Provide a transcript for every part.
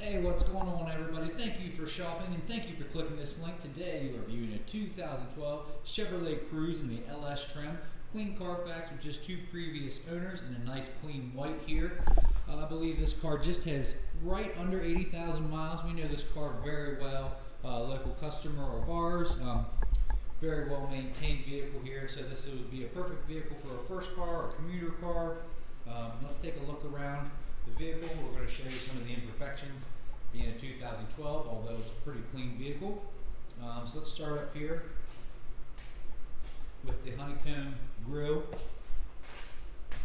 Hey, what's going on, everybody? Thank you for shopping and thank you for clicking this link. Today you are viewing a 2012 Chevrolet Cruze in the LS trim. Clean Car Fax with just two previous owners and a nice clean white here. I believe this car just has right under 80,000 miles. We know this car very well. Local customer of ours. Very well maintained vehicle here. So this would be a perfect vehicle for a first car or a commuter car. Let's take a look around the vehicle. We're going to show you some of the imperfections being a 2012, although it's a pretty clean vehicle. So let's start up here with the honeycomb grille.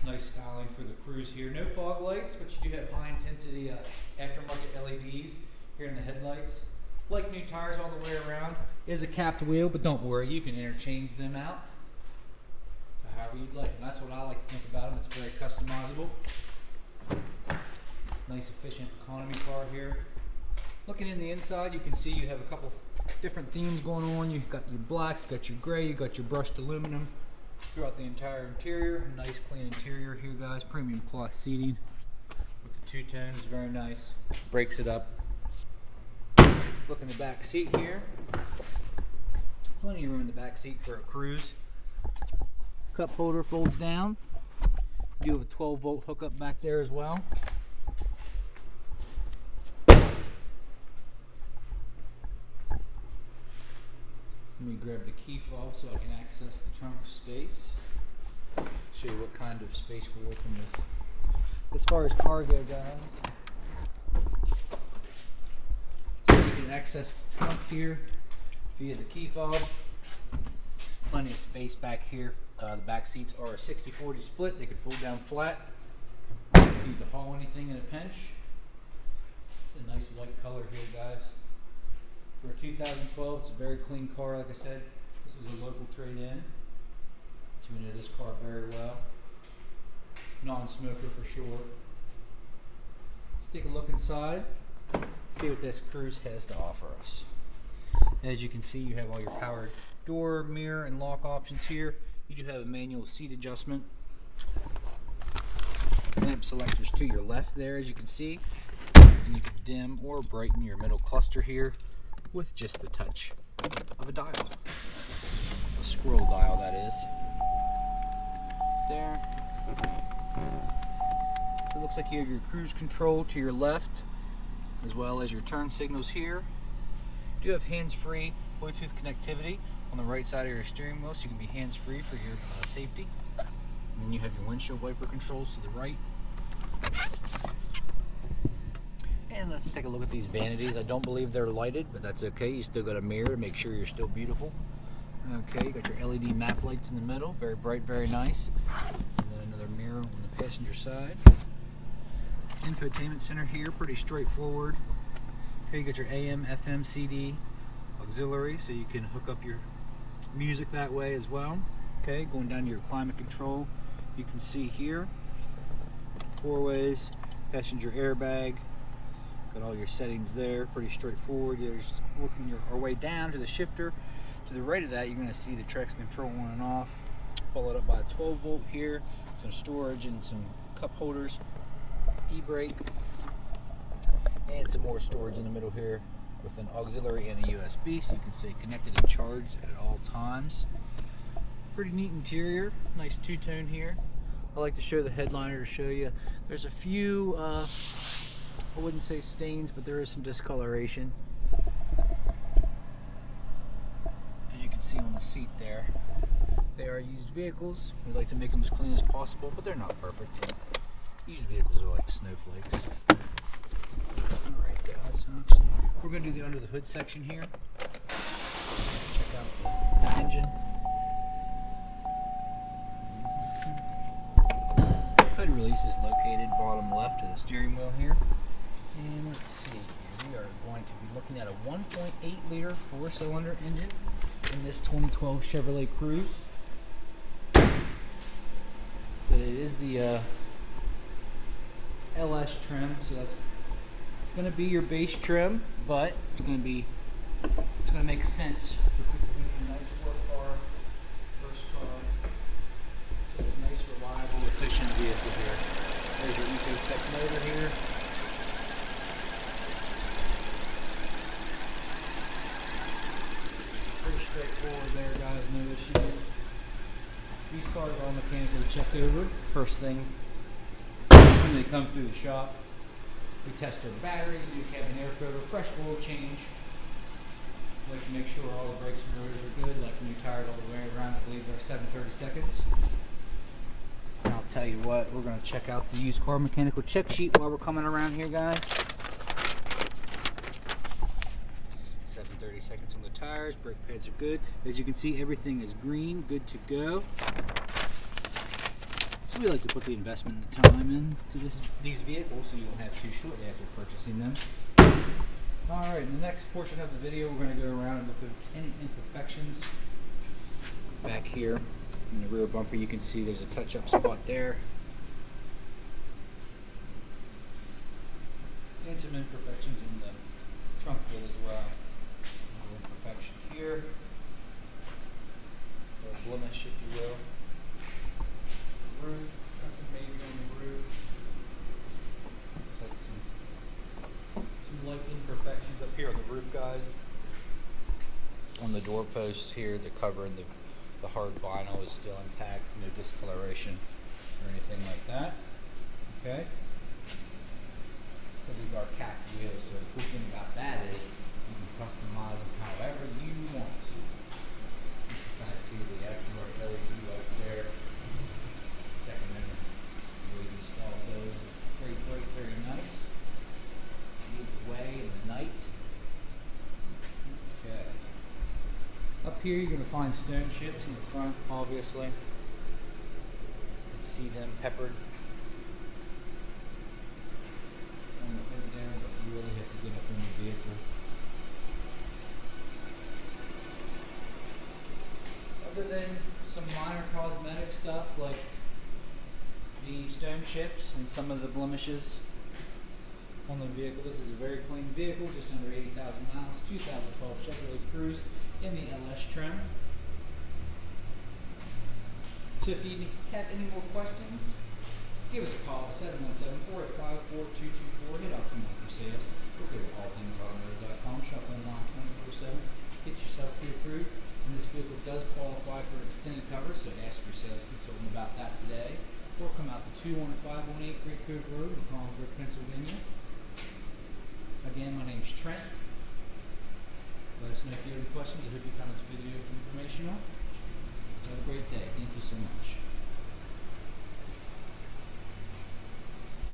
Nice styling for the Cruze here. No fog lights, but you do have high intensity aftermarket LEDs here in the headlights. Like new tires all the way around. Is a capped wheel, but don't worry, you can interchange them out to however you'd like. And that's what I like to think about them. It's very customizable. Nice efficient economy car here. Looking in the inside, you can see you have a couple different themes going on. You've got your black, you've got your gray, you've got your brushed aluminum throughout the entire interior. A nice clean interior here, guys. Premium cloth seating with the two-tone is very nice. Breaks it up. Let's look in the back seat here. Plenty of room in the back seat for a Cruze. Cup holder folds down. You have a 12-volt hookup back there as well. Let me grab the key fob so I can access the trunk space. Show you what kind of space we're working with. As far as cargo goes, so you can access the trunk here via the key fob. Plenty of space back here. The back seats are a 60-40 split. They could fold down flat. You need to haul anything in a pinch. It's a nice white color here, guys. For a 2012, it's a very clean car. Like I said, this was a local trade-in. So we know this car very well. Non-smoker for sure. Let's take a look inside. See what this Cruze has to offer us. As you can see, you have all your powered door, mirror, and lock options here. You do have a manual seat adjustment. Lamp selectors to your left there, as you can see. And you can dim or brighten your middle cluster here with just the touch of a dial. A scroll dial, that is. There. So it looks like you have your cruise control to your left, as well as your turn signals here. You do have hands-free Bluetooth connectivity on the right side of your steering wheel, so you can be hands-free for your safety. And then you have your windshield wiper controls to the right. And let's take a look at these vanities. I don't believe they're lighted, but that's okay. You still got a mirror to make sure you're still beautiful. Okay, you got your LED map lights in the middle. Very bright, very nice. And then another mirror on the passenger side. Infotainment center here, pretty straightforward. Okay, you got your AM, FM, CD auxiliary, so you can hook up your music that way as well. Okay, going down to your climate control, you can see here, 4-ways, passenger airbag. Got all your settings there, pretty straightforward. You're just working our way down to the shifter. To the right of that, you're going to see the traction control on and off, followed up by a 12-volt here, some storage and some cup holders, e-brake, and some more storage in the middle here with an auxiliary and a USB, so you can stay connected and charged at all times. Pretty neat interior, nice two-tone here. I like to show the headliner to show you. There's a few I wouldn't say stains, but there is some discoloration. As you can see on the seat there. They are used vehicles. We like to make them as clean as possible, but they're not perfect. Used vehicles are like snowflakes. Alright guys, actually, we're going to do the under the hood section here. Check out the engine. Hood release is located bottom left of the steering wheel here. And let's see here, we are going to be looking at a 1.8 liter 4-cylinder engine in this 2012 Chevrolet Cruze. So it is the LS trim, so it's going to be your base trim, but it's going to make sense for people who need a nice work car, first car, just a nice, reliable, efficient vehicle here. There's your EcoTech motor here. straightforward there, guys, no issues. These cars are all mechanically checked over. First thing when they come through the shop, we test their battery, do cabin air filter, fresh oil change. We like to make sure all the brakes and rotors are good, like new tires all the way around. I believe they're 730 seconds. And I'll tell you what, we're going to check out the used car mechanical check sheet while we're coming around here, guys. 730 seconds on the tires, brake pads are good. As you can see, everything is green, good to go. So we like to put the investment and the time into these vehicles so you won't have too shortly after purchasing them. Alright, in the next portion of the video, we're going to go around and look at any imperfections. Back here in the rear bumper, you can see there's a touch-up spot there. And some imperfections in the trunk wheel as well. Another imperfection here. Or a blemish, if you will. The roof, nothing major on the roof. Looks like some light imperfections up here on the roof, guys. On the door post here, the cover and the hard vinyl is still intact, no discoloration or anything like that. Okay. So these are capped wheels, so the cool thing about that is you can customize them however you want to. You can kind of see the aftermarket LED lights there. Second owner really installed those. Very bright, very nice. Lead the way in the night. Okay. Up here you're going to find stone chips in the front, obviously. You can see them peppered on the hood there, but you really have to get up in the vehicle. Other than some minor cosmetic stuff like the stone chips and some of the blemishes on the vehicle, this is a very clean vehicle, just under 80,000 miles, 2012 Chevrolet Cruze in the LS trim. So if you have any more questions, give us a call at 717-485-4224. Hit option 1 for sales. Or go to allthingsautomotive.com. Shop online 24/7. Get yourself pre-approved. And this vehicle does qualify for extended coverage, so ask your sales consultant about that today. Or come out to 21518 Great Cove Road in Collinsburg, Pennsylvania. Again, my name is Trent. Let us know if you have any questions. I hope you found this video informational. Have a great day. Thank you so much.